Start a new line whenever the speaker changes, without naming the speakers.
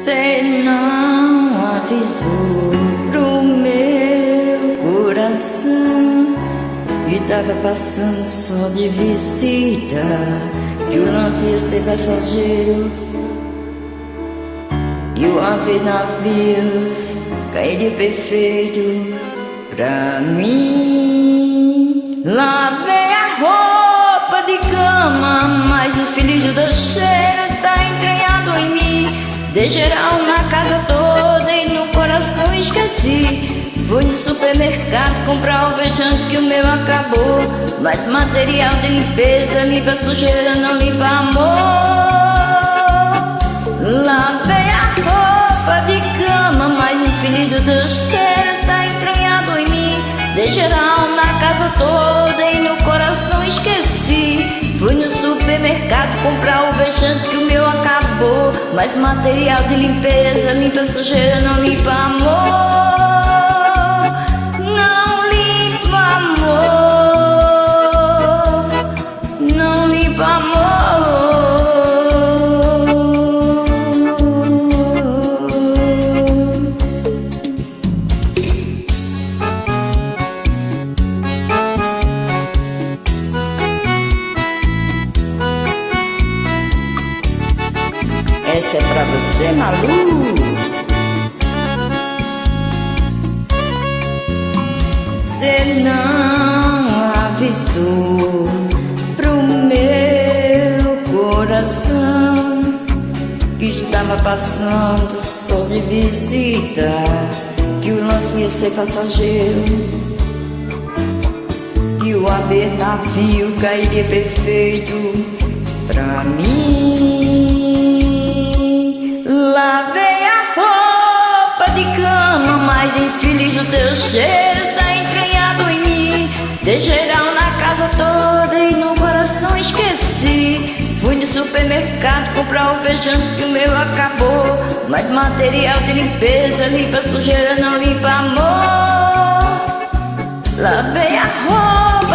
Cê não avisou pro meu coração que tava passando só de visita, que o lance ia ser passageiro, que o haver navios cairia perfeito pra mim. Lavei a roupa de cama, mas o filho do cheiro tá entranhado em mim. Dei geral na casa toda e no coração esqueci. Fui no supermercado comprar o alvejante que o meu acabou, mas material de limpeza limpa sujeira, não limpa amor. Lavei a roupa de cama, mas o infeliz do cheiro tá entranhado em mim. Dei geral na casa toda e no coração esqueci. Fui no supermercado comprar o alvejante que o meu acabou, mas material de limpeza limpa sujeira, não limpa amor. Não limpa amor, não limpa amor. Essa é pra você, Malu. Cê não avisou pro meu coração que estava passando só de visita, que o lance ia ser passageiro, que o haver navio cairia perfeito pra mim. Lavei a roupa de cama, mas infeliz o teu cheiro tá entranhado em mim. Dei geral na casa toda e no coração esqueci. Fui no supermercado comprar o alvejante que o meu acabou, mas material de limpeza limpa sujeira, não limpa amor. Lavei a roupa